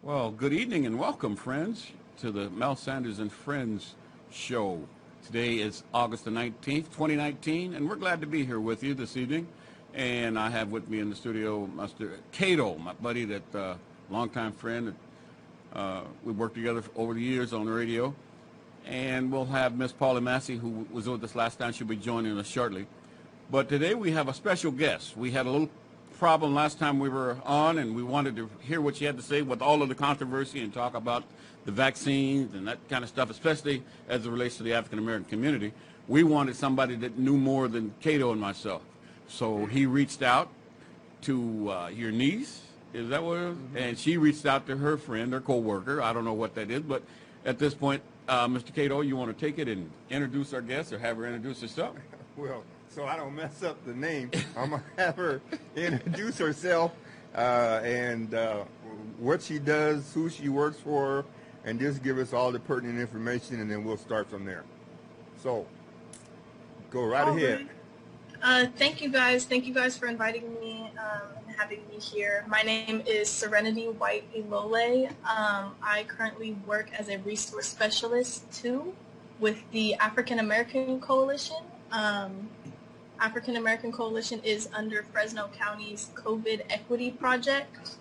Well, good evening and welcome, friends, to the Mel Sanders and Friends show. Today is August the 19th, 2019, and we're glad to be here with you this evening. And I have with me in the studio Mr. Cato, my buddy, that longtime friend. We've worked together over the years on the radio. And we'll have Miss Paula Massey, who was with us last time. She'll be joining us shortly. But today we have a special guest. We had a little problem last time we were on, and we wanted to hear what you had to say with all of the controversy and talk about the vaccines and that kind of stuff, especially as it relates to the African American community. We wanted somebody that knew more than Cato and myself. So he reached out to your niece, is that what it was? Mm-hmm. And she reached out to her friend or co-worker. I don't know what that is, but at this point, Mr. Cato, you want to take it and introduce our guest or have her introduce herself? Well, so I don't mess up the name, I'm going to have her introduce herself and what she does, who she works for, and just give us all the pertinent information, and then we'll start from there. So, go right ahead. Thank you guys. Thank you guys for inviting me and having me here. My name is Serenity White-Ilole. I currently work as a resource specialist, too, with the African American Coalition. African American Coalition is under Fresno County's COVID Equity Project.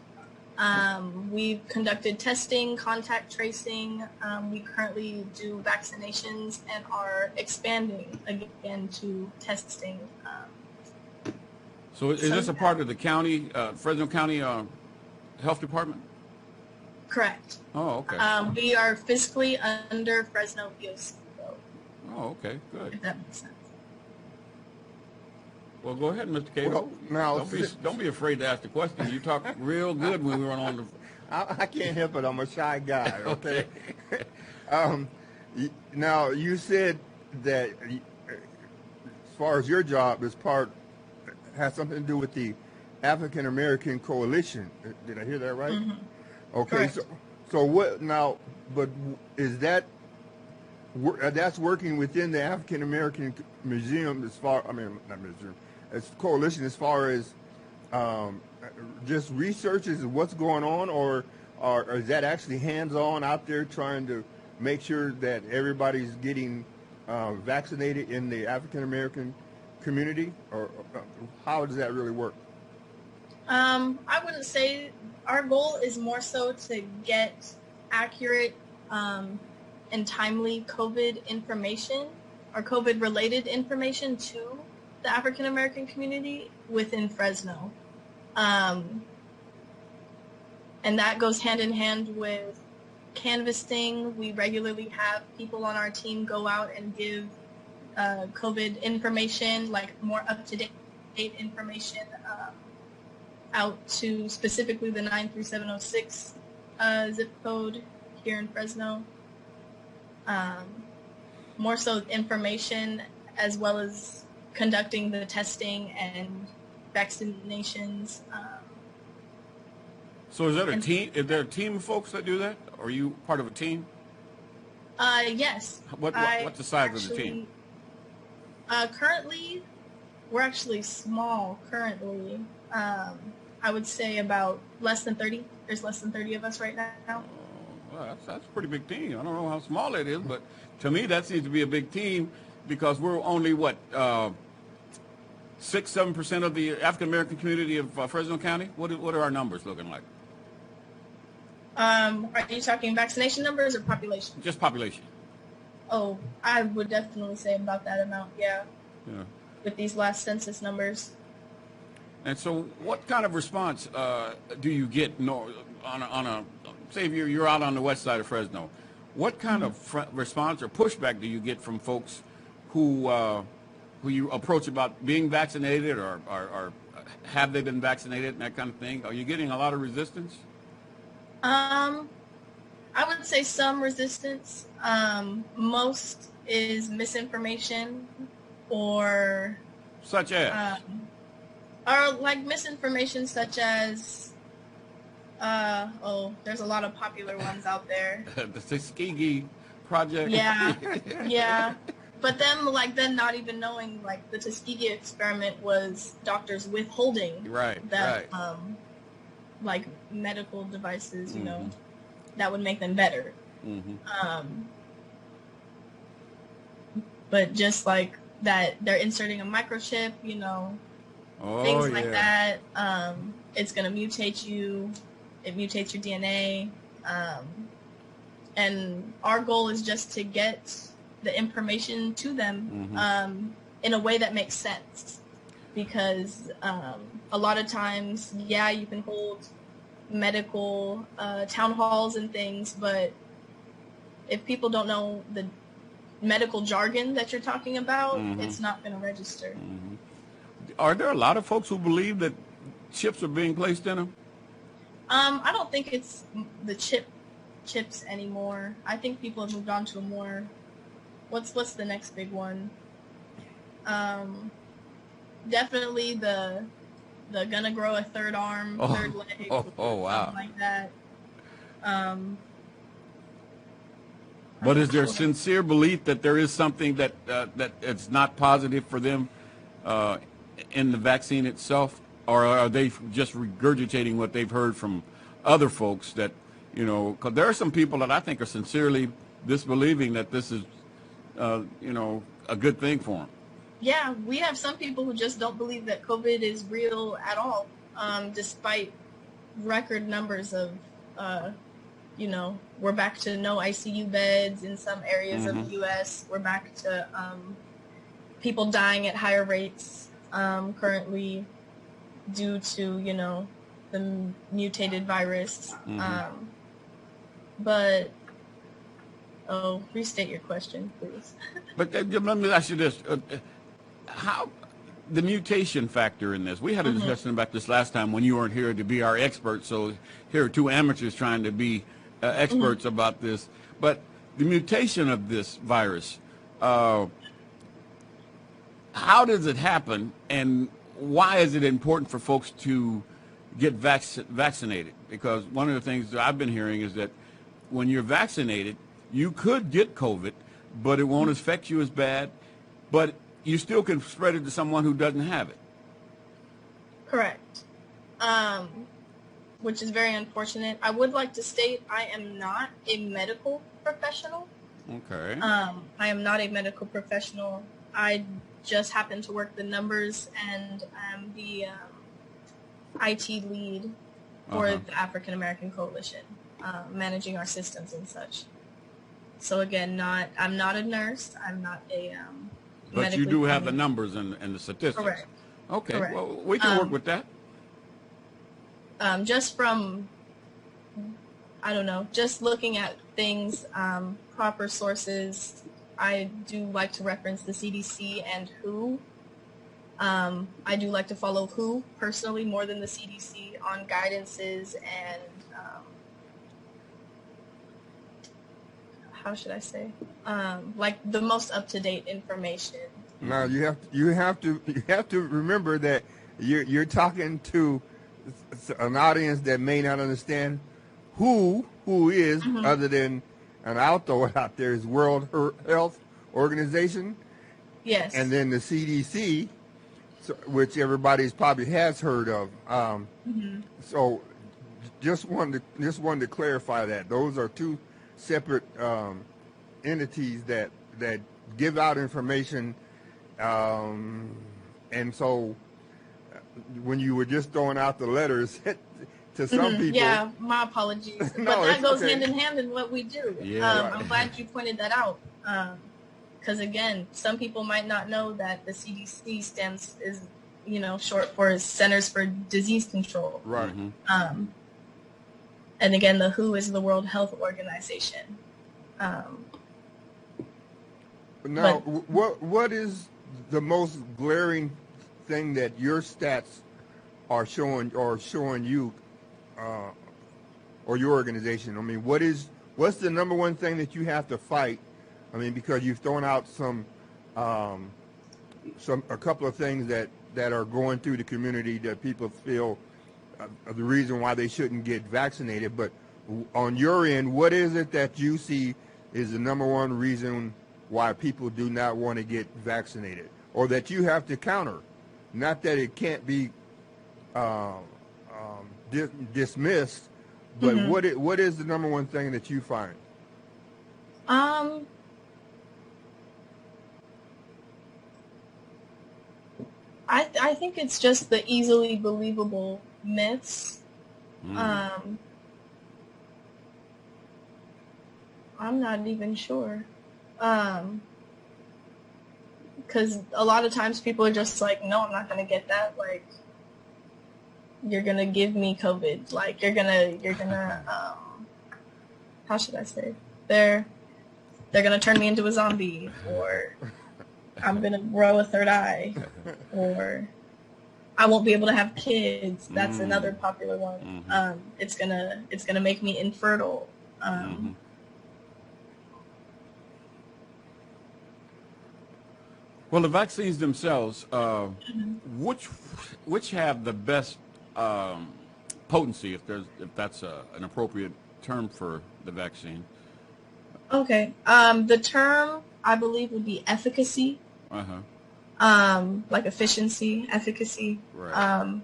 We've conducted testing, contact tracing. We currently do vaccinations and are expanding again to testing. So is this a part of the county, Fresno County Health Department? Correct. Oh, okay. We are fiscally under Fresno EOC, though. Oh, okay, good. If that makes sense. Well, go ahead, Mr. Cato. Well, now, don't be afraid to ask the question. You talked real good when we were on the... I can't help it. I'm a shy guy, okay? Now, you said that as far as your job has something to do with the African American Coalition. Did I hear that right? Mm-hmm. Okay, correct. So what now, but is that's working within the African American Museum not museum, as coalition as far as just researches of what's going on, or is that actually hands-on out there trying to make sure that everybody's getting vaccinated in the African American community, or how does that really work? I wouldn't say our goal is more so to get accurate and timely COVID information or COVID-related information to the African American community within Fresno. And that goes hand in hand with canvassing. We regularly have people on our team go out and give COVID information, like more up-to-date information out to specifically the 93706 zip code here in Fresno. More so information as well as conducting the testing and vaccinations. So is there a team? Is there a team of folks that do that? Are you part of a team? Yes. What's the size of the team? Currently, we're actually small currently. I would say about less than 30. There's less than 30 of us right now. Well, that's a pretty big team. I don't know how small it is, but to me that seems to be a big team because we're only, 6-7% of the African American community of Fresno County? What are our numbers looking like? Are you talking vaccination numbers or population? Just population. Oh, I would definitely say about that amount, yeah. With these last census numbers. And so what kind of response do you get say you're out on the west side of Fresno, what kind of response or pushback do you get from folks who you approach about being vaccinated or have they been vaccinated and that kind of thing? Are you getting a lot of resistance? I would say some resistance. Most is misinformation or... Such as? Or like misinformation such as... there's a lot of popular ones out there. The Tuskegee Project. Yeah, yeah. But then not even knowing, like, the Tuskegee experiment was doctors withholding right. like medical devices, you know. that would make them better. But just like that, they're inserting a microchip, you know, things like that. It's going to mutate you. It mutates your DNA. And our goal is just to get the information to them in a way that makes sense. Because a lot of times, yeah, you can hold medical town halls and things, but if people don't know the medical jargon that you're talking about, it's not going to register. Are there a lot of folks who believe that chips are being placed in them? I don't think it's the chips anymore. I think people have moved on to a more, what's the next big one? Definitely the gonna grow a third arm, third leg, wow, something like that. But is there sincere belief that there is something that it's not positive for them in the vaccine itself, or are they just regurgitating what they've heard from other folks that, you know, because there are some people that I think are sincerely disbelieving that this is, you know, a good thing for them. Yeah, we have some people who just don't believe that COVID is real at all, despite record numbers of, you know, we're back to no ICU beds in some areas of the U.S. We're back to people dying at higher rates currently due to, you know, the mutated virus. But, restate your question, please. But let me ask you this. How the mutation factor in this? We had a discussion about this last time when you weren't here to be our expert. So here are two amateurs trying to be experts about this. But the mutation of this virus, how does it happen, and why is it important for folks to get vaccinated? Because one of the things that I've been hearing is that when you're vaccinated, you could get COVID, but it won't affect you as bad, but you still can spread it to someone who doesn't have it. Correct. Which is very unfortunate. I would like to state I am not a medical professional. Okay. I am not a medical professional. I just happen to work the numbers, and I'm the IT lead for the African American Coalition, managing our systems and such. So again, I'm not a nurse. I'm not a but you do have the numbers and the statistics. Correct. Okay. Correct. Well, we can work with that. Just from, I don't know, just looking at things, proper sources, I do like to reference the CDC and WHO. I do like to follow WHO personally more than the CDC on guidances and, how should I say, like the most up-to-date information. Now you have to remember that you're talking to an audience that may not understand who is, other than an outdoor out there, is World Health Organization. Yes. And then the CDC, which everybody probably has heard of. So just wanted to clarify that those are two separate entities that give out information, and so when you were just throwing out the letters to some people. Yeah, my apologies. No, but that goes okay. hand in hand in what we do. Yeah. I'm glad you pointed that out. Because again, some people might not know that the CDC is, you know, short for Centers for Disease Control. Right. And again, the WHO is the World Health Organization. Now, what is the most glaring thing that your stats are showing you, or your organization? I mean, what's the number one thing that you have to fight? I mean, because you've thrown out a couple of things that are going through the community that people feel the reason why they shouldn't get vaccinated. But on your end, what is it that you see is the number one reason why people do not want to get vaccinated, or that you have to counter? Not that it can't be dismissed, But what is the number one thing that you find? Um, I think it's just the easily believable myths. I'm not even sure. Because a lot of times people are just like, no, I'm not gonna get that. Like, you're gonna give me COVID. Like, you're gonna, how should I say? They're gonna turn me into a zombie, or I'm gonna grow a third eye, or I won't be able to have kids. That's another popular one. It's gonna make me infertile. Well, the vaccines themselves, which have the best potency, if that's an appropriate term for the vaccine? Okay. The term I believe would be efficacy. Like efficiency, efficacy. Right.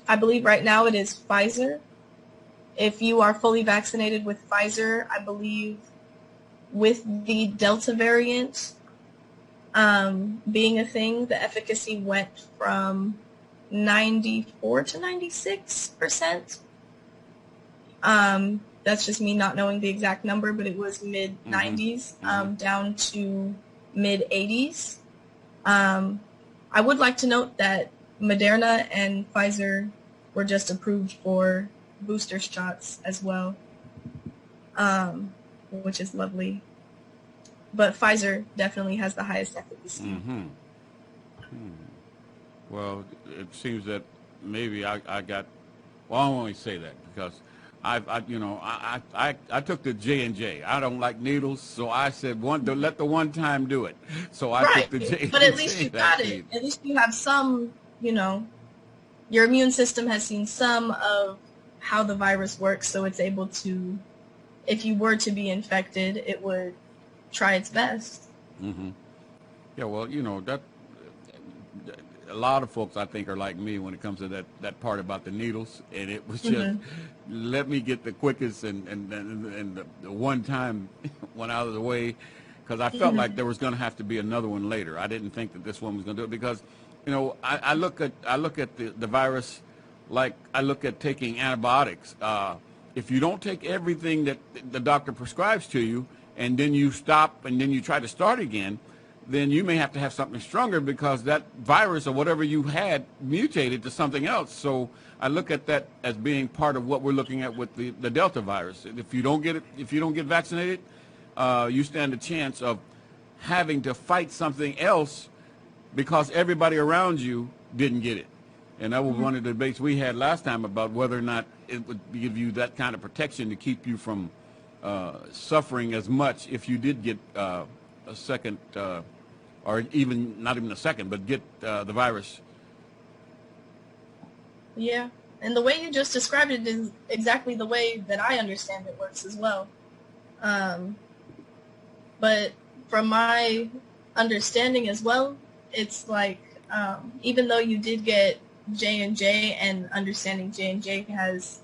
I believe right now it is Pfizer. If you are fully vaccinated with Pfizer, I believe with the Delta variant being a thing, the efficacy went from 94 to 96%. That's just me not knowing the exact number, but it was mid 90s down to mid 80s. I would like to note that Moderna and Pfizer were just approved for booster shots as well, which is lovely. But Pfizer definitely has the highest efficacy. Well, it seems that maybe I got. Well, I won't only say that because I took the J&J. I don't like needles, so I said let the one time do it. So I took the J&J. But at least you got it. At least you have some. Your immune system has seen some of how the virus works, so it's able to, if you were to be infected, it would try its best. Yeah, well, that a lot of folks I think are like me when it comes to that part about the needles, and it was just let me get the quickest and the one time one out of the way, because I felt like there was going to have to be another one later. I didn't think that this one was going to do it because I look at the virus like I look at taking antibiotics. If you don't take everything that the doctor prescribes to you, and then you stop and then you try to start again, then you may have to have something stronger because that virus or whatever you had mutated to something else. So I look at that as being part of what we're looking at with the Delta virus. If you don't get vaccinated, you stand a chance of having to fight something else because everybody around you didn't get it. And that was one of the debates we had last time about whether or not it would give you that kind of protection to keep you from suffering as much if you did get a second, or even not even a second, but get the virus. Yeah, and the way you just described it is exactly the way that I understand it works as well. But from my understanding as well, it's like even though you did get J&J, and understanding J&J has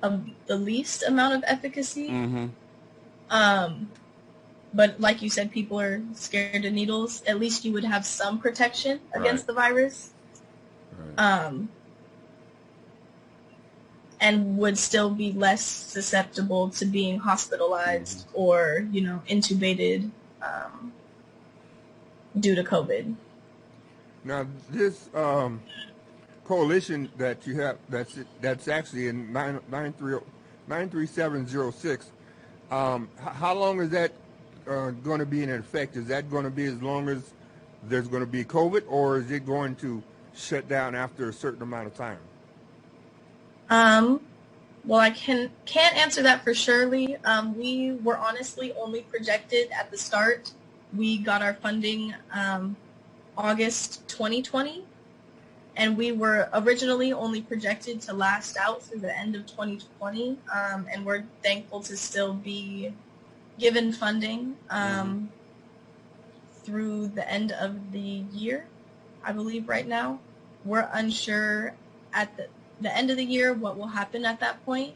the least amount of efficacy. But like you said, people are scared of needles. At least you would have some protection against the virus. And would still be less susceptible to being hospitalized or, intubated due to COVID. Now, this coalition that you have, that's actually in 93706, how long is that going to be in effect? Is that going to be as long as there's going to be COVID, or is it going to shut down after a certain amount of time? Well, I can't answer that for surely. We were honestly only projected at the start. We got our funding August 2020, and we were originally only projected to last out through the end of 2020, and we're thankful to still be given funding through the end of the year, I believe right now. We're unsure the end of the year what will happen at that point.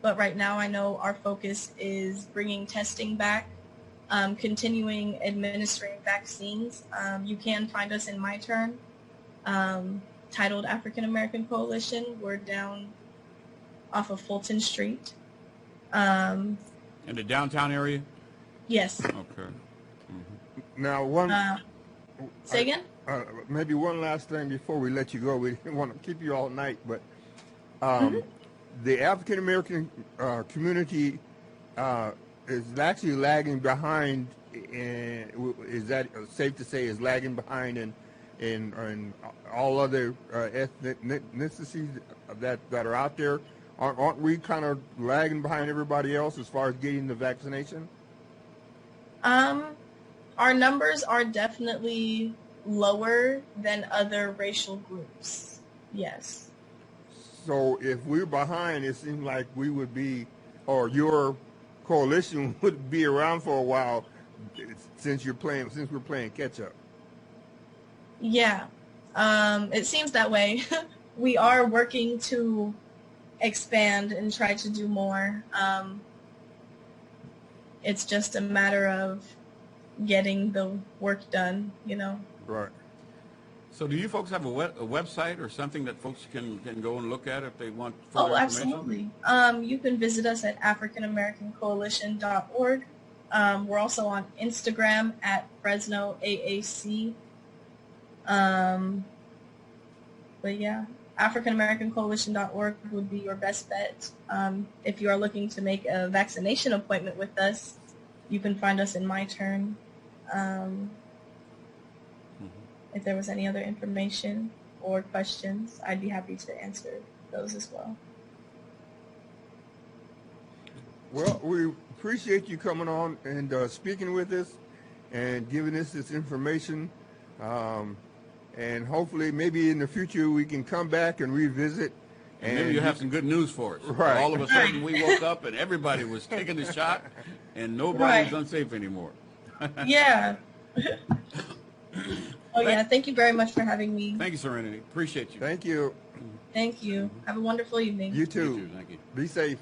But right now I know our focus is bringing testing back, continuing administering vaccines. You can find us in My Turn, titled African American Coalition. We're down off of Fulton Street. In the downtown area? Yes. Okay. Now, one. Say again? Maybe one last thing before we let you go. We didn't want to keep you all night, but the African American community is actually lagging behind. Is that safe to say? Is lagging behind in all other ethnicities that are out there? Aren't we kind of lagging behind everybody else as far as getting the vaccination? Our numbers are definitely lower than other racial groups. Yes. So if we're behind, it seems like we would be, or your coalition would be around for a while, since we're playing catch up. Yeah. It seems that way. We are working to expand and try to do more. It's just a matter of getting the work done, you know. Right. So do you folks have a website or something that folks can go and look at if they want further information? Absolutely. You can visit us at AfricanAmericanCoalition.org. We're also on Instagram at Fresno AAC. But yeah, AfricanAmericanCoalition.org would be your best bet. If you are looking to make a vaccination appointment with us, you can find us in My Turn. If there was any other information or questions, I'd be happy to answer those as well. Well, we appreciate you coming on and speaking with us and giving us this information. And hopefully maybe in the future we can come back and revisit. And maybe you have some good news for us. Right. All of a sudden we woke up and everybody was taking the shot and nobody was unsafe anymore. Yeah. Oh, yeah. Thank you very much for having me. Thank you, Serenity. Appreciate you. Thank you. Thank you. Have a wonderful evening. You too. You too. Thank you. Be safe.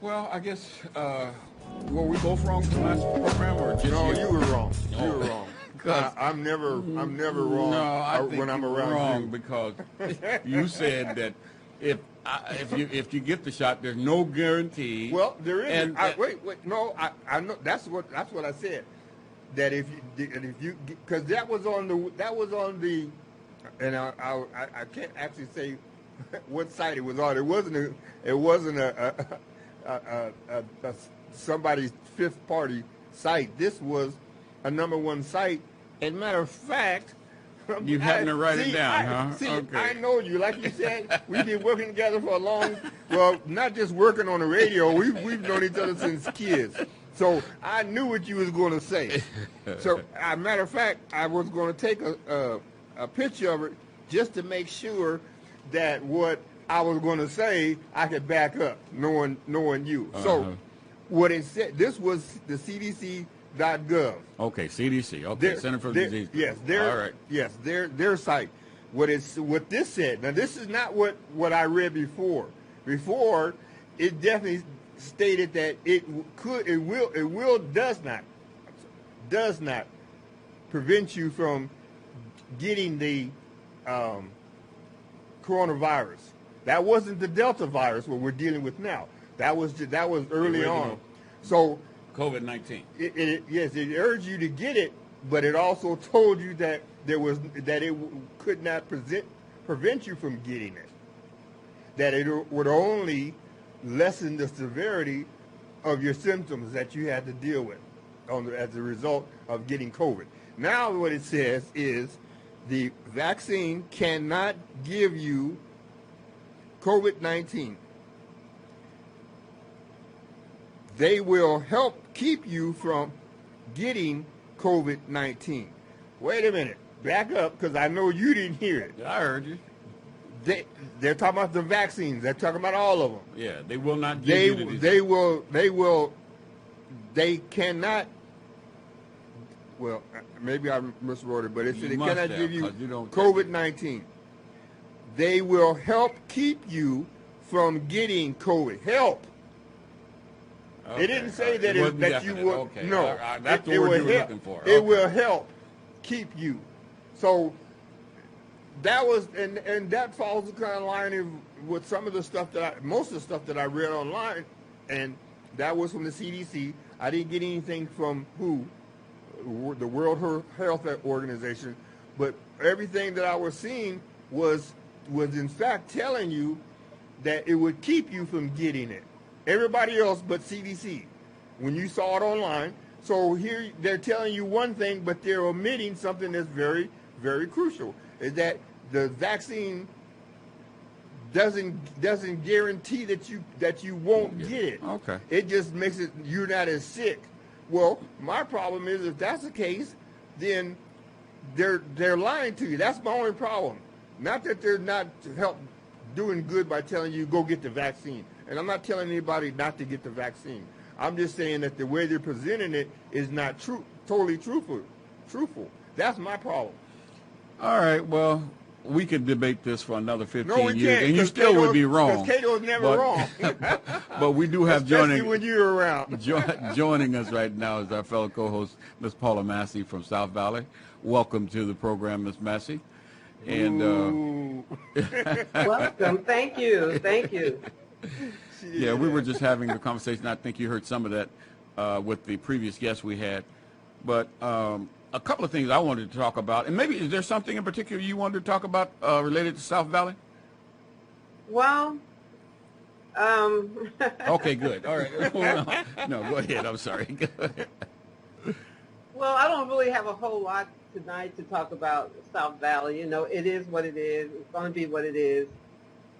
Well, I guess, were we both wrong for the last program, or just No, you? you were wrong. You were wrong. I'm never wrong No, I think when I'm you were around wrong you. because you said that if you get the shot, there's no guarantee. Well, there is. And, Wait. No, I know that's what I said. That if you because that was on the, and I can't actually say what site it was on. It wasn't a somebody's fifth party site. This was a #1 site. And matter of fact, you happened to write it down, huh? See, Okay. I know you. Like you said, we've been working together for a long. Well, not just working on the radio. We've known each other since kids. So I knew what you was going to say. So, matter of fact, I was going to take a picture of it just to make sure that what I was going to say I could back up, knowing you. So, what it said, this was the CDC.gov. Okay, CDC. Okay, Center for Disease. Yes, all right. Yes, their site. What this said. Now, this is not what I read before. Before, it definitely stated that does not prevent you from getting the coronavirus. That wasn't the Delta virus what we're dealing with now. That was early on. So COVID-19. Yes, it urged you to get it, but it also told you that it could not prevent you from getting it. That it would only lessen the severity of your symptoms that you had to deal with as a result of getting COVID. Now what it says is the vaccine cannot give you COVID-19. They will help keep you from getting COVID-19. Wait a minute. Back up, because I know you didn't hear it. I heard you. They're talking about the vaccines. They're talking about all of them. Yeah, they will not give you the disease. They cannot, well, maybe I miswrote it, but it said they cannot give you COVID-19. they will help keep you from getting COVID. Help. Okay. It didn't say that, It wasn't that you definite. would. Okay. No, That's the it word will you were help. looking for. It will help keep you. So that was, and that falls kind of line with some of the stuff most of the stuff that I read online, and that was from the CDC. I didn't get anything from the World Health Organization, but everything that I was seeing was in fact telling you that it would keep you from getting it. Everybody else but CDC, when you saw it online. So here they're telling you one thing, but they're omitting something that's very, very crucial, is that the vaccine doesn't guarantee that you won't get it. Okay. It just makes it you're not as sick. Well, my problem is if that's the case, then they're lying to you. That's my only problem. Not that they're not doing good by telling you go get the vaccine. And I'm not telling anybody not to get the vaccine. I'm just saying that the way they're presenting it is not totally truthful. That's my problem. All right. Well, we could debate this for another 15 No, we years, can't, and you still would be wrong. Because Cato's never wrong. But we do have Especially when you're around. joining us right now is our fellow co-host, Miss Paula Massey from South Valley. Welcome to the program, Miss Massey. And welcome. Thank you. Thank you. Yeah, we were just having a conversation. I think you heard some of that with the previous guest we had. But a couple of things I wanted to talk about, and maybe is there something in particular you wanted to talk about related to South Valley? Well, okay, good. All right. No, go ahead. I'm sorry. Go ahead. Well, I don't really have a whole lot tonight to talk about South Valley. You know, it is what it is. It's going to be what it is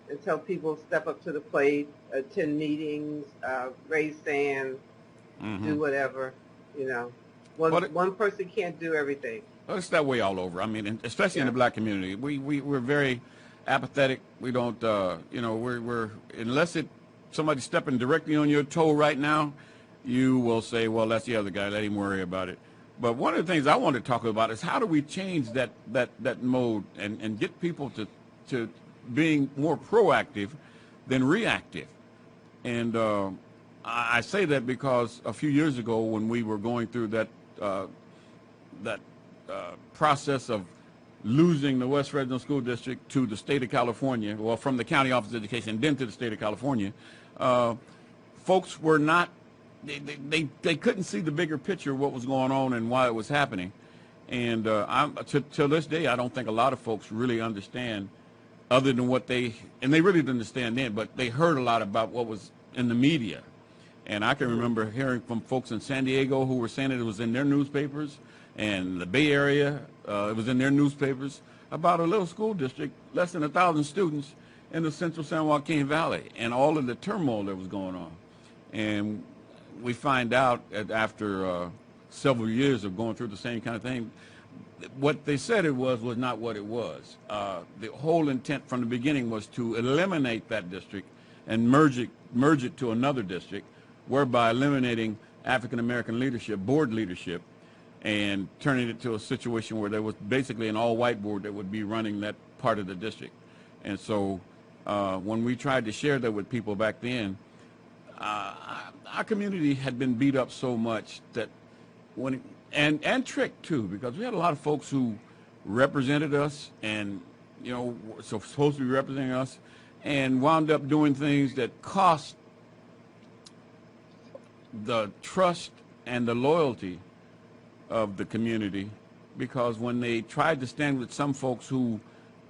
until people step up to the plate, attend meetings, raise sand, do whatever, you know. One person can't do everything. Well, it's that way all over. I mean, especially in the black community. We're very apathetic. We don't, we're unless somebody's stepping directly on your toe right now, you will say, well, that's the other guy. Let him worry about it. But one of the things I want to talk about is how do we change that mode and get people to being more proactive than reactive. And I say that because a few years ago when we were going through that process of losing the West Fresno School District to the state of California, well, from the County Office of Education and then to the state of California, folks were not, they couldn't see the bigger picture of what was going on and why it was happening. And to this day, I don't think a lot of folks really understand other than what they really didn't understand then, but they heard a lot about what was in the media. And I can remember hearing from folks in San Diego who were saying it was in their newspapers, and the Bay Area, it was in their newspapers, about a little school district, less than 1,000 students in the central San Joaquin Valley, and all of the turmoil that was going on. And we find out after several years of going through the same kind of thing, what they said it was not what it was. The whole intent from the beginning was to eliminate that district and merge it to another district, whereby eliminating African American leadership, board leadership, and turning it to a situation where there was basically an all-white board that would be running that part of the district. And so when we tried to share that with people back then, our community had been beat up so much that and tricked too, because we had a lot of folks who represented us and, so supposed to be representing us, and wound up doing things that cost the trust and the loyalty of the community, because when they tried to stand with some folks who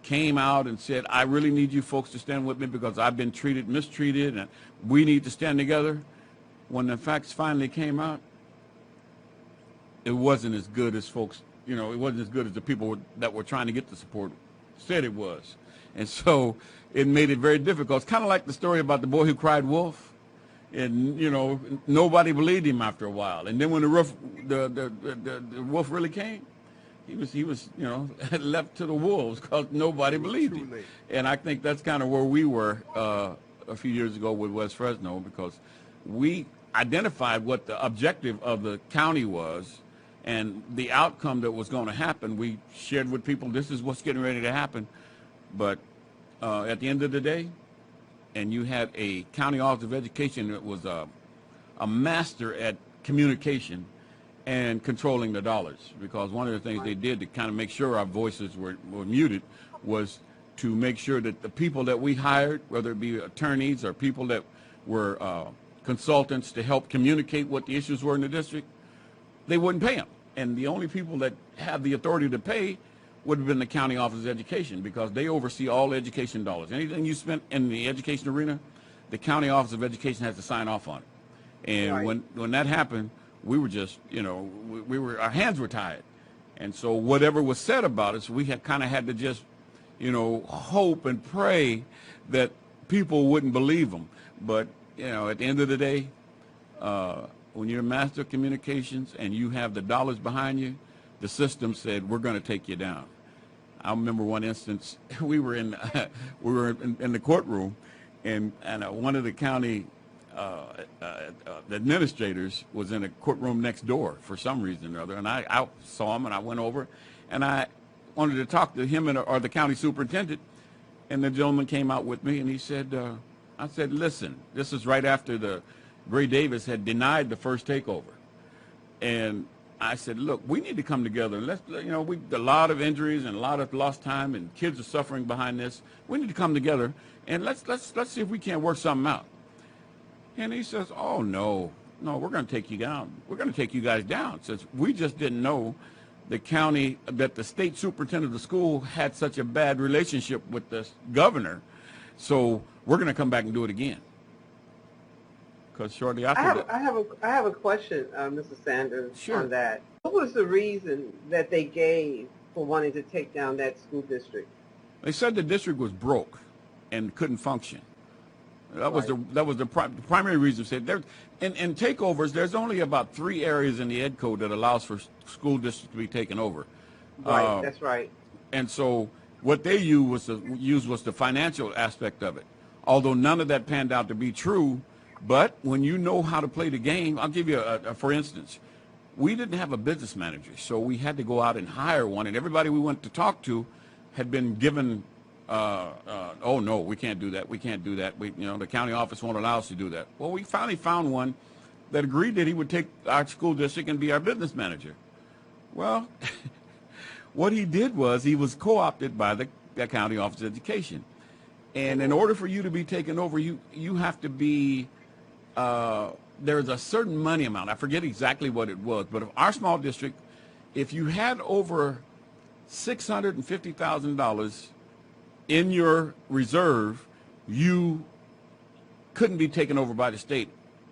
came out and said, I really need you folks to stand with me because I've been mistreated, and we need to stand together, when the facts finally came out, it wasn't as good as folks, it wasn't as good as the people that were trying to get the support said it was. And so it made it very difficult. It's kind of like the story about the boy who cried wolf. And, nobody believed him after a while. And then when the wolf really came, he was left to the wolves because nobody believed him. And I think that's kind of where we were a few years ago with West Fresno, because we identified what the objective of the county was and the outcome that was going to happen. We shared with people, this is what's getting ready to happen. But at the end of the day, and you had a county office of education that was a master at communication and controlling the dollars, because one of the things they did to kind of make sure our voices were muted was to make sure that the people that we hired, whether it be attorneys or people that were consultants to help communicate what the issues were in the district, they wouldn't pay them. And the only people that have the authority to pay would have been the county office of education, because they oversee all education dollars. Anything you spent in the education arena, the county office of education has to sign off on it. And when that happened, we were just, our hands were tied. And so whatever was said about us, we had kind of had to just, hope and pray that people wouldn't believe them. But, at the end of the day, when you're a master of communications and you have the dollars behind you, the system said, we're going to take you down. I remember one instance, we were in the courtroom, and one of the county administrators was in a courtroom next door for some reason or other, and I saw him, and I went over, and I wanted to talk to him or the county superintendent, and the gentleman came out with me, and he said, I said, listen, this is right after the Gray Davis had denied the first takeover, and I said, look, we need to come together. Let's, we a lot of injuries and a lot of lost time, and kids are suffering behind this. We need to come together, and let's see if we can't work something out. And he says, oh, no, we're going to take you down. We're going to take you guys down. Says, we just didn't know that the state superintendent of the school had such a bad relationship with the governor, so we're going to come back and do it again. Because shortly after I have a question, Mr. Sanders, Sure. on that. What was the reason that they gave for wanting to take down that school district? They said the district was broke and couldn't function. That was the primary reason. Said there in takeovers, there's only about 3 areas in the ed code that allows for school districts to be taken over. Right, that's right. And so what they used was the financial aspect of it. Although none of that panned out to be true, but when you know how to play the game, I'll give you for instance, we didn't have a business manager, so we had to go out and hire one, and everybody we went to talk to had been given. Oh no, we can't do that. We can't do that. The county office won't allow us to do that. Well, we finally found one that agreed that he would take our school district and be our business manager. Well, what he did was he was co-opted by the county office of education, and in order for you to be taken over, you have to be. There's a certain money amount. I forget exactly what it was, but of our small district, if you had over $650,000 in your reserve, you couldn't be taken over by the state.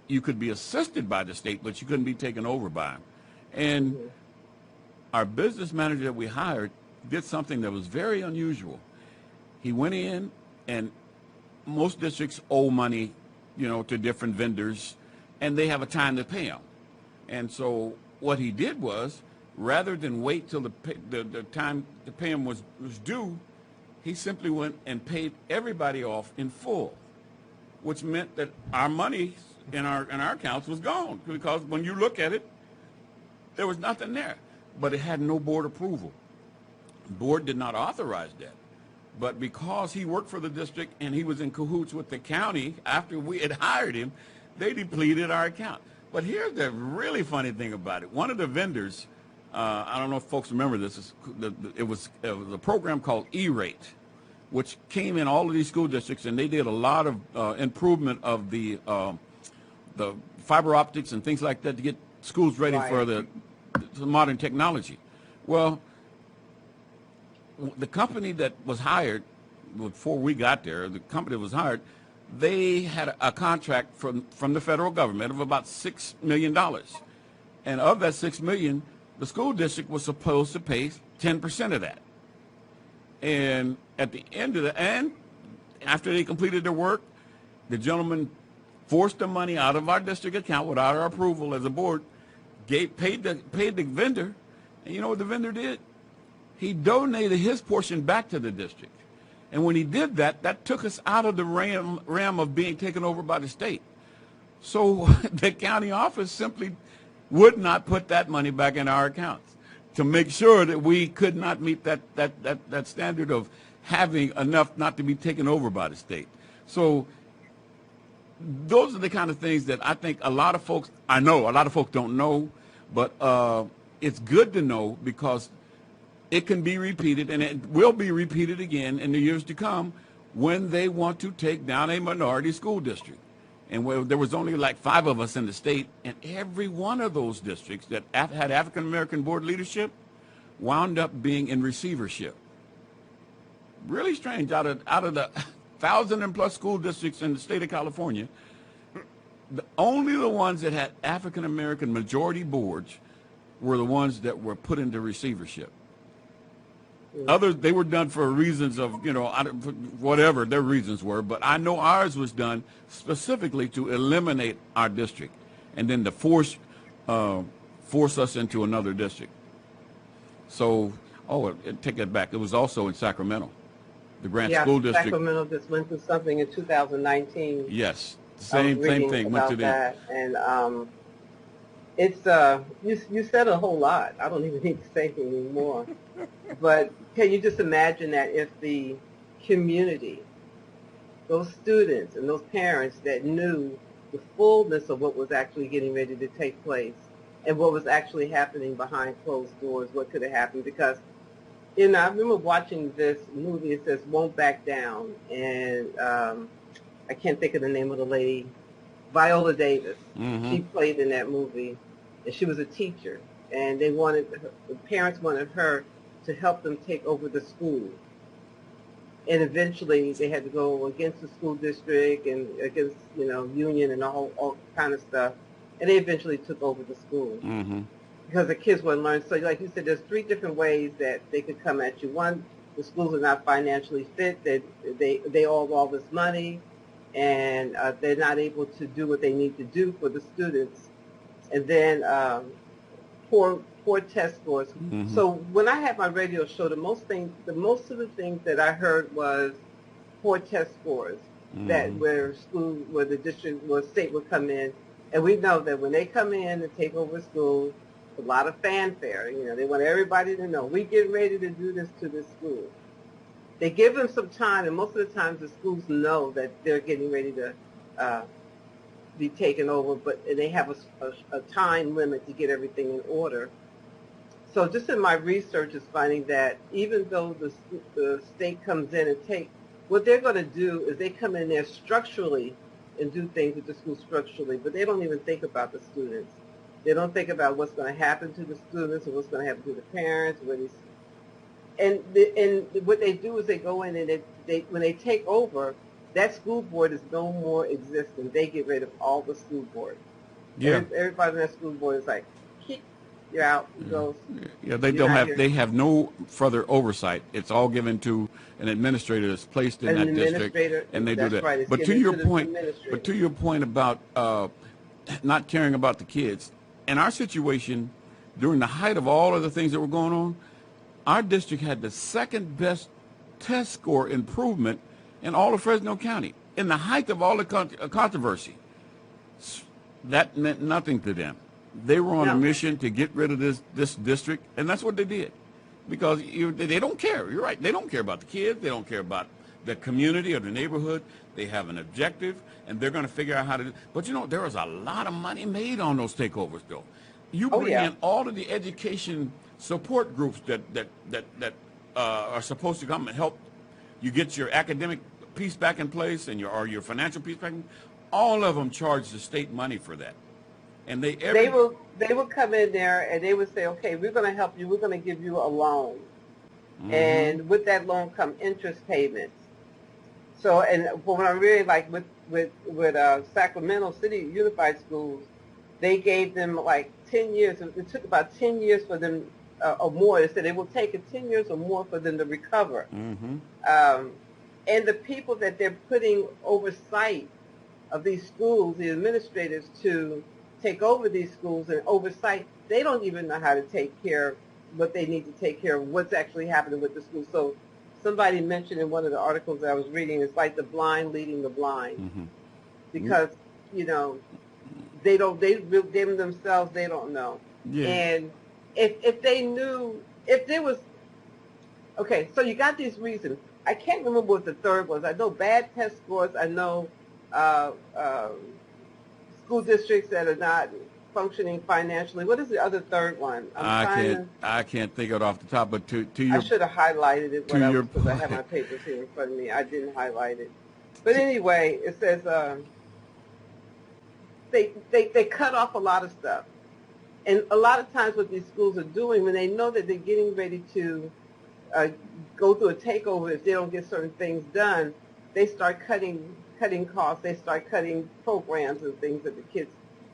You could be assisted by the state, but you couldn't be taken over by them. And our business manager that we hired did something that was very unusual. He went in, and most districts owe money, to different vendors, and they have a time to pay them. And so what he did was, rather than wait till the time to pay him was due, he simply went and paid everybody off in full, which meant that our money in our accounts was gone, because when you look at it, there was nothing there. But it had no board approval. The board did not authorize that. But because he worked for the district and he was in cahoots with the county after we had hired him, they depleted our account. But here's the really funny thing about it. One of the vendors, I don't know if folks remember this, it was a program called E-Rate, which came in all of these school districts, and they did a lot of improvement of the fiber optics and things like that to get schools ready for the modern technology. Well, the company that was hired, before we got there, the company that was hired, they had a contract from the federal government of about $6 million. And of that $6 million, the school district was supposed to pay 10% of that. And at the end of and after they completed their work, the gentleman forced the money out of our district account without our approval as a board, paid the vendor, and you know what the vendor did? He donated his portion back to the district. And when he did that, that took us out of the realm of being taken over by the state. So the county office simply would not put that money back in our accounts to make sure that we could not meet that standard of having enough not to be taken over by the state. So those are the kind of things that I think a lot of folks, I know a lot of folks don't know, but it's good to know because it can be repeated, and it will be repeated again in the years to come when they want to take down a minority school district. And there was only like 5 of us in the state, and every one of those districts that had African-American board leadership wound up being in receivership. Really strange. Out of the 1,000 and plus school districts in the state of California, only the ones that had African-American majority boards were the ones that were put into receivership. Others, they were done for reasons of, whatever their reasons were, but I know ours was done specifically to eliminate our district and then to force us into another district. So, take that back. It was also in Sacramento. The Grant School District. Sacramento just went through something in 2019. Yes, same thing. Went to that, and it's you said a whole lot. I don't even need to say anything more. But can you just imagine that if the community, those students and those parents that knew the fullness of what was actually getting ready to take place and what was actually happening behind closed doors, what could have happened? Because I remember watching this movie. It says "Won't Back Down," and I can't think of the name of the lady, Viola Davis. Mm-hmm. She played in that movie, and she was a teacher. And the parents wanted her to help them take over the school. And eventually, they had to go against the school district and against union and all kind of stuff. And they eventually took over the school. Mm-hmm. Because the kids wouldn't learn. So like you said, there's 3 different ways that they could come at you. One, the schools are not financially fit. They owe all this money, and they're not able to do what they need to do for the students. And then poor test scores. Mm-hmm. So when I had my radio show, the most of the things that I heard was poor test scores. Mm-hmm. That where the state would come in, and we know that when they come in and take over schools, a lot of fanfare. They want everybody to know we get ready to do this to this school. They give them some time, and most of the times the schools know that they're getting ready to be taken over, and they have a time limit to get everything in order. So just in my research is finding that even though the state comes in and what they're going to do is they come in there structurally and do things with the school structurally, but they don't even think about the students. They don't think about what's going to happen to the students or what's going to happen to the parents. And what they do is they go in and when they take over, that school board is no more existent. They get rid of all the school board. Yeah. Everybody in that school board is like, you're out. Goes. Yeah, they have no further oversight. It's all given to an administrator that's placed in that district, and they do that. Right. But to your point about not caring about the kids, in our situation, during the height of all of the things that were going on, our district had the second best test score improvement in all of Fresno County. In the height of all the controversy, that meant nothing to them. They were on a mission to get rid of this district, and that's what they did. Because they don't care. You're right. They don't care about the kids. They don't care about the community or the neighborhood. They have an objective, and they're going to figure out how to do. But there was a lot of money made on those takeovers, though. You bring in all of the education support groups that are supposed to come and help you get your academic piece back in place and your financial piece back in. All of them charge the state money for that. And they will come in there and they would say, okay, we're going to help you. We're going to give you a loan. Mm-hmm. And with that loan come interest payments. So, and what I really like with Sacramento City Unified Schools, they gave them like 10 years. It took about 10 years for them or more. They said it will take 10 years or more for them to recover. Mm-hmm. And the people that they're putting oversight of these schools, the administrators to take over these schools and oversight, they don't even know how to take care of what they need to take care of, what's actually happening with the schools. So somebody mentioned in one of the articles that I was reading, it's like the blind leading the blind. Mm-hmm. Because, they them themselves, they don't know. Yeah. And if they knew, if there was, okay, so you got these reasons. I can't remember what the third was. I know bad test scores. I know uh, uh, school districts that are not functioning financially. What is the other third one? I can't think of it off the top, but to I your should have highlighted it to your because I have my papers here in front of me. I didn't highlight it. But anyway, it says they cut off a lot of stuff. And a lot of times what these schools are doing, when they know that they're getting ready to go through a takeover if they don't get certain things done, they start cutting costs. They start cutting programs and things that the kids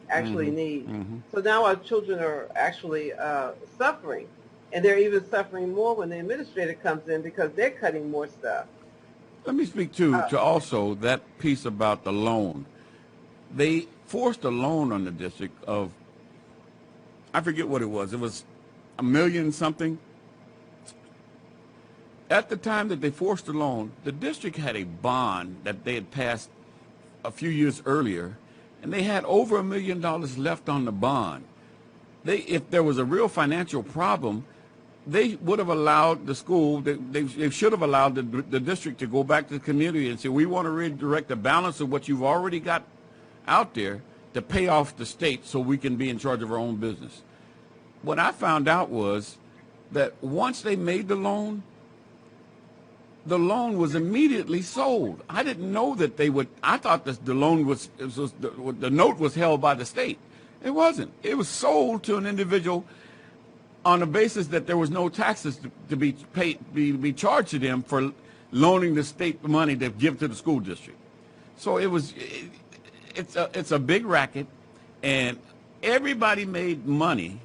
actually need. So now our children are actually suffering. And they're even suffering more when the administrator comes in because they're cutting more stuff. Let me speak to also that piece about the loan. They forced a loan on the district of, I forget what it was. It was $1 million something. At the time that they forced the loan, the district had a bond that they had passed a few years earlier, and they had over $1 million left on the bond. If there was a real financial problem, they would have allowed the school, they should have allowed the district to go back to the community and say, we want to redirect the balance of what you've already got out there to pay off the state so we can be in charge of our own business. What I found out was that once they made the loan was immediately sold. I didn't know that they would. I thought that the loan the note was held by the state. It wasn't. It was sold to an individual on the basis that there was no taxes to be paid, be charged to them for loaning the state the money to give to the school district. So it's a big racket, and everybody made money,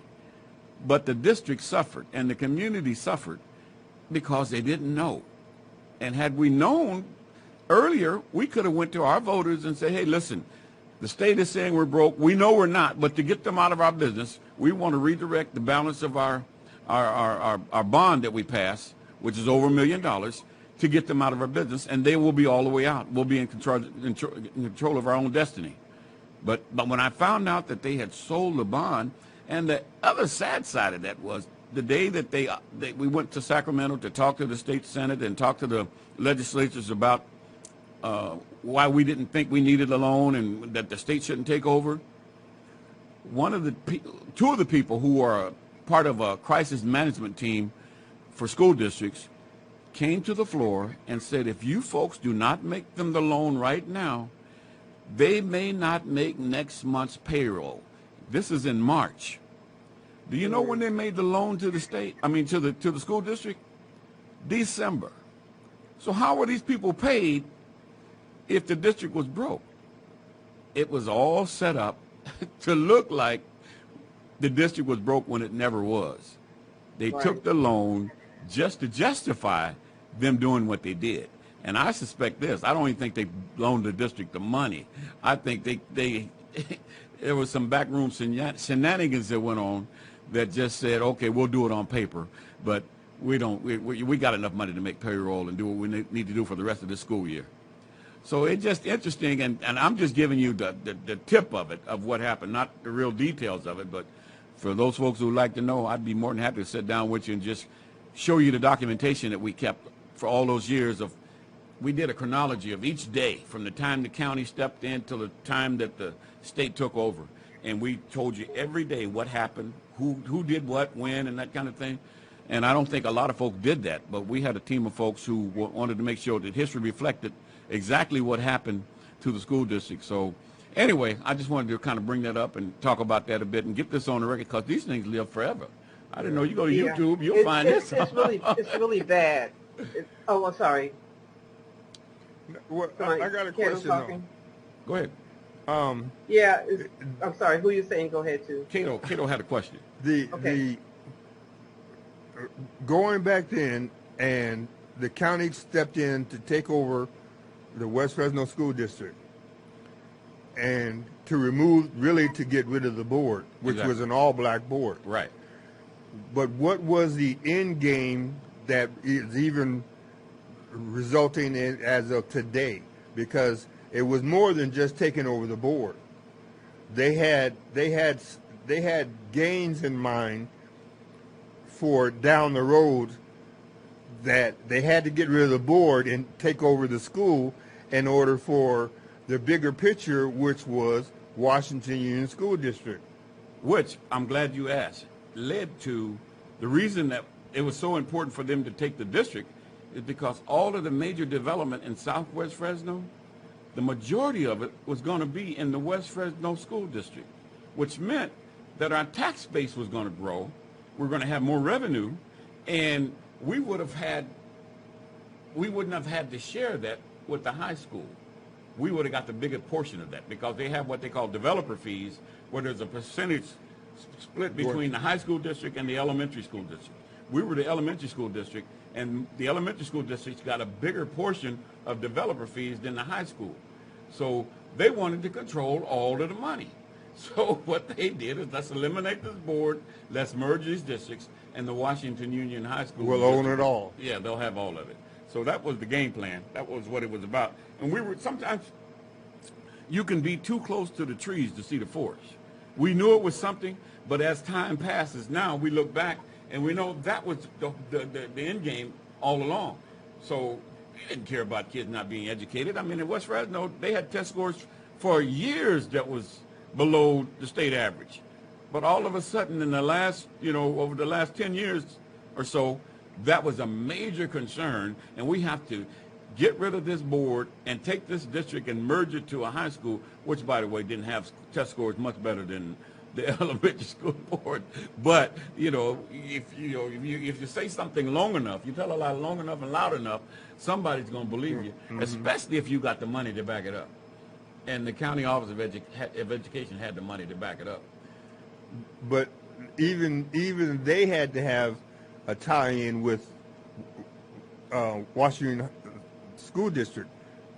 but the district suffered and the community suffered because they didn't know. And had we known earlier, we could have went to our voters and said, hey, listen, the state is saying we're broke. We know we're not, but to get them out of our business, we want to redirect the balance of our bond that we pass, which is over $1 million, to get them out of our business, and they will be all the way out. We'll be in control of our own destiny. But when I found out that they had sold the bond, and the other sad side of that was the day that we went to Sacramento to talk to the state Senate and talk to the legislatures about why we didn't think we needed a loan and that the state shouldn't take over. Two of the people who are part of a crisis management team for school districts came to the floor and said, if you folks do not make them the loan right now, they may not make next month's payroll. This is in March. Do you know when they made the loan to the state? I mean, to the school district? December. So how were these people paid if the district was broke? It was all set up to look like the district was broke when it never was. They took the loan just to justify them doing what they did. And I suspect this. I don't even think they loaned the district the money. I think they there was some backroom shenanigans that went on that just said, okay, we'll do it on paper, but we got enough money to make payroll and do what we need to do for the rest of this school year. So it's just interesting, and I'm just giving you the tip of it, of what happened, not the real details of it, but for those folks who would like to know, I'd be more than happy to sit down with you and just show you the documentation that we kept for all those years of. We did a chronology of each day from the time the county stepped in till the time that the state took over. And we told you every day what happened, who did what, when, and that kind of thing. And I don't think a lot of folks did that, but we had a team of folks who wanted to make sure that history reflected exactly what happened to the school district. So anyway, I just wanted to kind of bring that up and talk about that a bit and get this on the record because these things live forever. I didn't know. You go to YouTube, you'll find this. It's really bad. I'm sorry. Well, I got a question though. Go ahead. I'm sorry. Who are you saying? Go ahead to? Cato had a question. The going back then, and the county stepped in to take over the West Fresno School District, and to get rid of the board, which was an all-black board. Right. But what was the end game that is even resulting in as of today? Because it was more than just taking over the board. They had gains in mind for down the road that they had to get rid of the board and take over the school in order for the bigger picture, which was Washington Union School District. Which, I'm glad you asked, led to the reason that it was so important for them to take the district is because all of the major development in Southwest Fresno, the majority of it was going to be in the West Fresno School District, which meant that our tax base was going to grow, we're going to have more revenue, and we wouldn't have had to share that with the high school. We would have got the bigger portion of that because they have what they call developer fees, where there's a percentage split between the high school district and the elementary school district. We were the elementary school district, and the elementary school district's got a bigger portion of developer fees than the high school. So they wanted to control all of the money. So what they did is, let's eliminate this board, let's merge these districts, and the Washington Union High School will own it all. Yeah, they'll have all of it. So that was the game plan. That was what it was about. And we were, sometimes you can be too close to the trees to see the forest. We knew it was something, but as time passes now, we look back and we know that was the end game all along. So we didn't care about kids not being educated. I mean, in West Fresno, they had test scores for years that was below the state average. But all of a sudden in the last, over the last 10 years or so, that was a major concern, and we have to get rid of this board and take this district and merge it to a high school, which, by the way, didn't have test scores much better than the elementary school board. But, if you say something long enough, you tell a lie long enough and loud enough, somebody's going to believe you, especially if you got the money to back it up. And the County Office of Education had the money to back it up. But even they had to have a tie-in with Washington School District,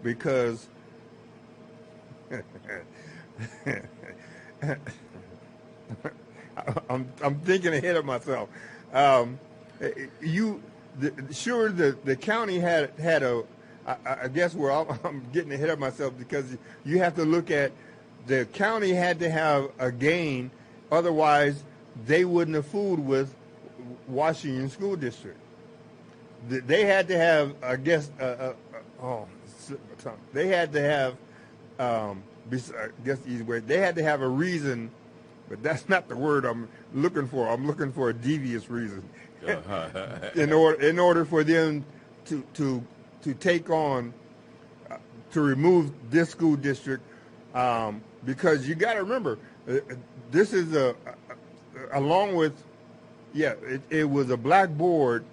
because I'm thinking ahead of myself. The county had a. I guess where I'm getting ahead of myself, because you have to look at the county had to have a gain, otherwise they wouldn't have fooled with Washington School District. They had to have, I guess, they had to have, I guess the easy way, they had to have a reason, but that's not the word I'm looking for. I'm looking for a devious reason. in order for them to take on, to remove this school district, because you got to remember, this is along with, it was a black board,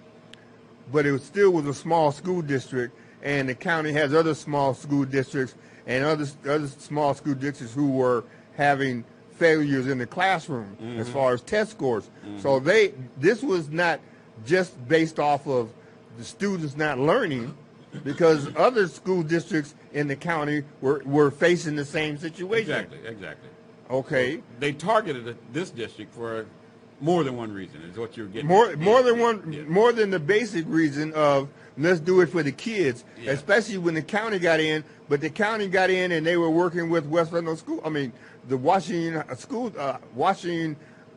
but it still was a small school district, and the county has other small school districts and other small school districts who were having failures in the classroom as far as test scores. So this was not just based off of the students not learning, because other school districts in the county were facing the same situation. Exactly. Okay. So they targeted this district for more than one reason, is what you're getting. More than the basic reason of let's do it for the kids, especially when the county got in. But the county got in and they were working with West Fresno School. I mean, the Washington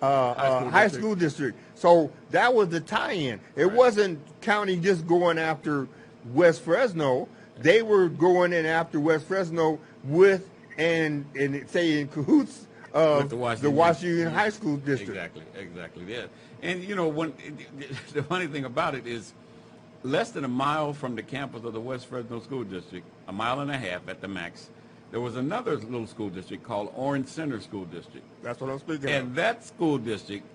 High School District. So that was the tie-in. It wasn't county just going after West Fresno. They were going in after West Fresno with and say in cahoots of the Washington High School District. Exactly. Yeah. And the funny thing about it is, less than a mile from the campus of the West Fresno School District, a mile and a half at the max, there was another little school district called Orange Center School District. That's what I'm speaking of. And that school district,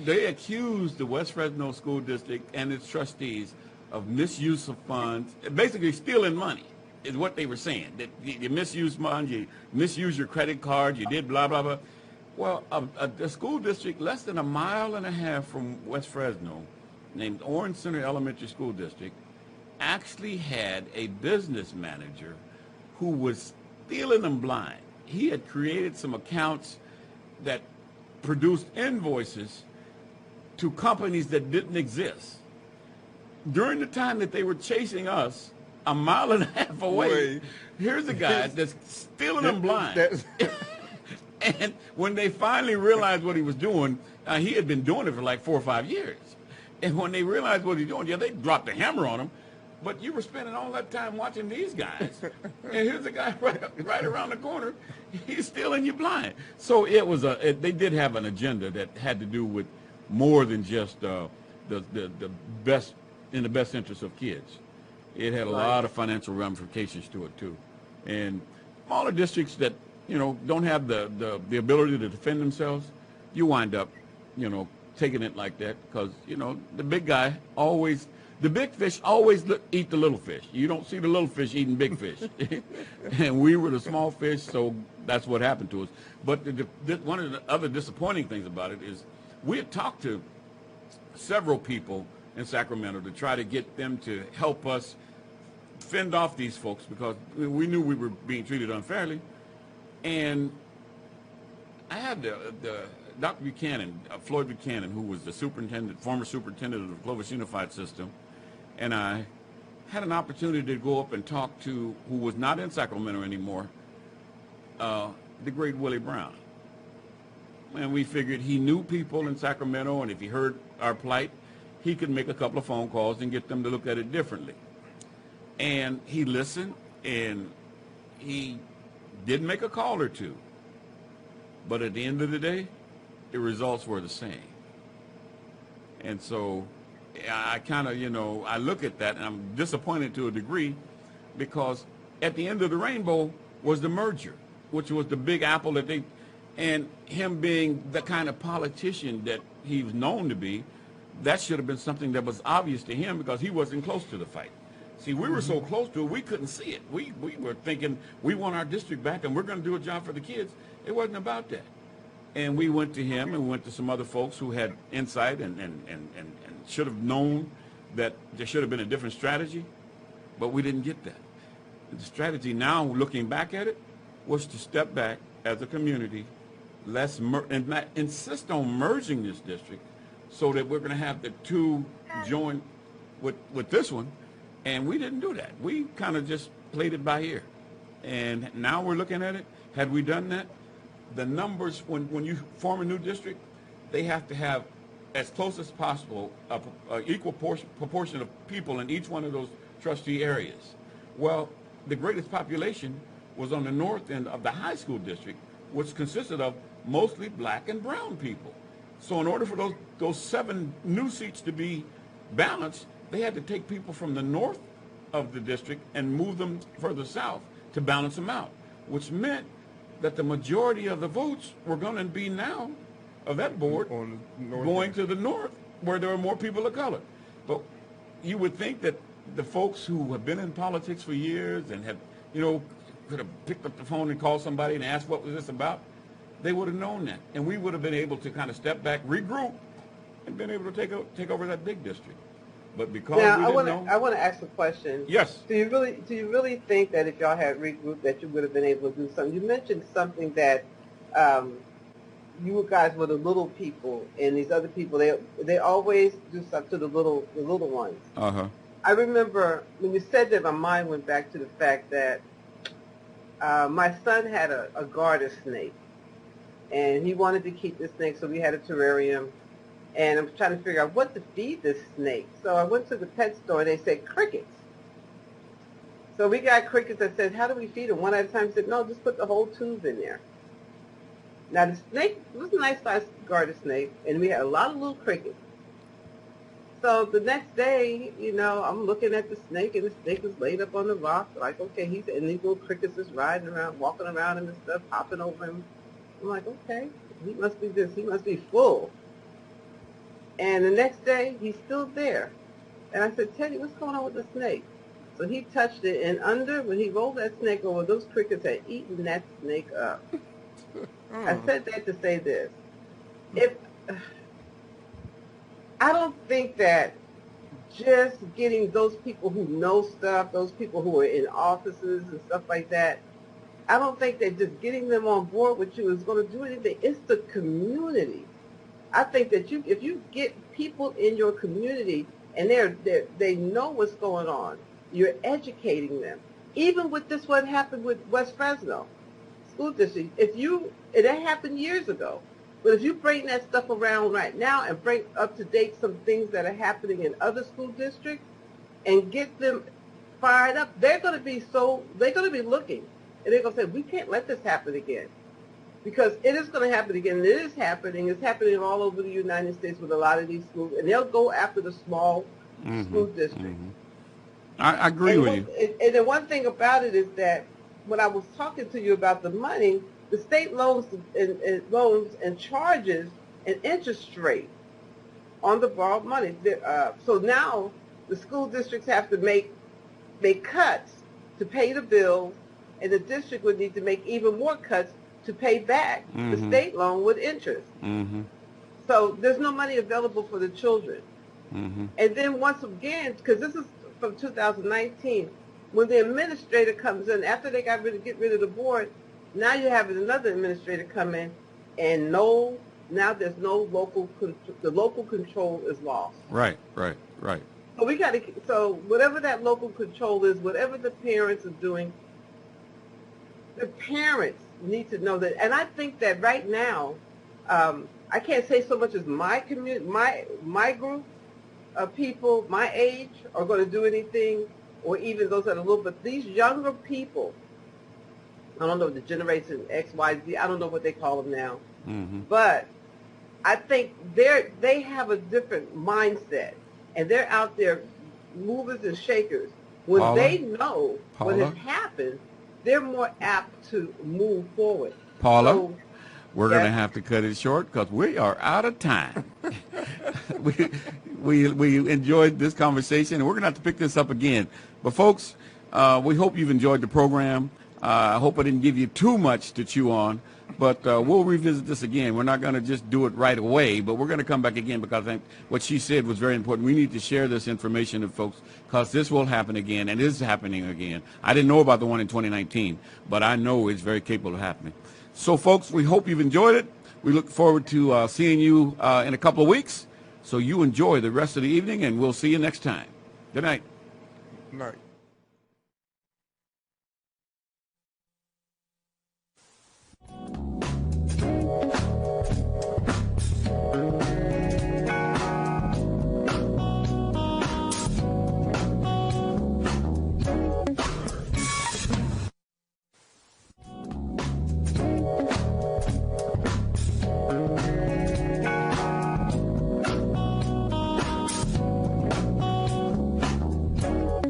they accused the West Fresno School District and its trustees of misuse of funds, basically stealing money, is what they were saying. That you misuse money, you misuse your credit card, you did blah, blah, blah. Well, a school district less than a mile and a half from West Fresno, named Orange Center Elementary School District, actually had a business manager who was stealing them blind. He had created some accounts that produced invoices to companies that didn't exist. During the time that they were chasing us a mile and a half away, here's a guy that's stealing them blind. And when they finally realized what he was doing, he had been doing it for like 4 or 5 years. And when they realized what he's doing, yeah, they dropped the hammer on him. But you were spending all that time watching these guys. And here's a guy right around the corner. He's stealing you blind. So it was they did have an agenda that had to do with more than just the best, in the best interest of kids. It had a lot of financial ramifications to it too. And smaller districts that, don't have the ability to defend themselves, you wind up, taking it like that because, the big guy always, the big fish always eat the little fish. You don't see the little fish eating big fish. And we were the small fish, so that's what happened to us. But one of the other disappointing things about it is we had talked to several people in Sacramento to try to get them to help us fend off these folks because we knew we were being treated unfairly. And I had the Dr. Buchanan, Floyd Buchanan, who was the former superintendent of the Clovis Unified System, and I had an opportunity to go up and talk to, who was not in Sacramento anymore, the great Willie Brown. And we figured he knew people in Sacramento, and if he heard our plight, he could make a couple of phone calls and get them to look at it differently. And he listened, and he did make a call or two. But at the end of the day, the results were the same. And so I kind of, I look at that and I'm disappointed to a degree because at the end of the rainbow was the merger, which was the big apple that and him being the kind of politician that he was known to be, that should have been something that was obvious to him because he wasn't close to the fight. See, we were so close to it, we couldn't see it. We were thinking we want our district back and we're going to do a job for the kids. It wasn't about that. And we went to him and we went to some other folks who had insight and should have known that there should have been a different strategy, but we didn't get that. The strategy now, looking back at it, was to step back as a community, and insist on merging this district so that we're going to have the two join with this one. And we didn't do that. We kind of just played it by ear. And now we're looking at it. Had we done that, the numbers, when you form a new district, they have to have as close as possible a equal proportion of people in each one of those trustee areas. Well, the greatest population was on the north end of the high school district, which consisted of mostly black and brown people. So in order for those 7 new seats to be balanced, they had to take people from the north of the district and move them further south to balance them out, which meant that the majority of the votes were going to be now of that board going to the north where there are more people of color. But you would think that the folks who have been in politics for years and have, could have picked up the phone and called somebody and asked what was this about, they would have known that. And we would have been able to kind of step back, regroup, and been able to take over that big district. But because now, we didn't know. I want to ask a question. Yes. Do you really think that if y'all had regrouped that you would have been able to do something? You mentioned something that you guys were the little people, and these other people they always do stuff to the little ones. Uh-huh. I remember when you said that, my mind went back to the fact that my son had a garter snake, and he wanted to keep the snake, so we had a terrarium. And I'm trying to figure out what to feed this snake. So I went to the pet store, and they said crickets. So we got crickets. I said, how do we feed them? One at a time. He said, no, just put the whole tube in there. Now, the snake was a nice-sized garter snake, and we had a lot of little crickets. So the next day, I'm looking at the snake, and the snake is laid up on the rock. Like, okay, and these little crickets is riding around, walking around him and stuff, hopping over him. I'm like, okay, he must be full. And the next day, he's still there. And I said, Teddy, what's going on with the snake? So he touched it, and when he rolled that snake over, those crickets had eaten that snake up. I said that to say this. I don't think that just getting those people who know stuff, those people who are in offices and stuff like that, I don't think that just getting them on board with you is going to do anything. It's the community. I think that if you get people in your community and they know what's going on, you're educating them. Even with what happened with West Fresno School District, that happened years ago. But if you bring that stuff around right now and bring up to date some things that are happening in other school districts and get them fired up, they're going to be looking, and they're going to say, we can't let this happen again. Because it is going to happen again. And it is happening. It's happening all over the United States with a lot of these schools. And they'll go after the small school districts. I agree with you. And the one thing about it is that when I was talking to you about the money, the state loans and charges an interest rate on the borrowed money. So now the school districts have to make cuts to pay the bills, and the district would need to make even more cuts to pay back the state loan with interest. So there's no money available for the children. And then once again, because this is from 2019, when the administrator comes in, after they get rid of the board, now you have another administrator come in, and now there's no local the local control is lost. Right. So so whatever that local control is, whatever the parents are doing, the parents need to know that. And I think that right now, I can't say so much as my community, my group of people my age are going to do anything, or even those that are little, but these younger people, I don't know, the generation X, Y, Z, I don't know what they call them now, but I think they have a different mindset, and they're out there movers and shakers. When Paula? they know what Paula? has happened, they're more apt to move forward. Paula, So, we're going to have to cut it short because we are out of time. we enjoyed this conversation, and we're going to have to pick this up again. But, folks, we hope you've enjoyed the program. I hope I didn't give you too much to chew on, but we'll revisit this again. We're not going to just do it right away, but we're going to come back again because I think what she said was very important. We need to share this information with folks because this will happen again, and it is happening again. I didn't know about the one in 2019, but I know it's very capable of happening. So, folks, we hope you've enjoyed it. We look forward to seeing you in a couple of weeks. So you enjoy the rest of the evening, and we'll see you next time. Good night. Night.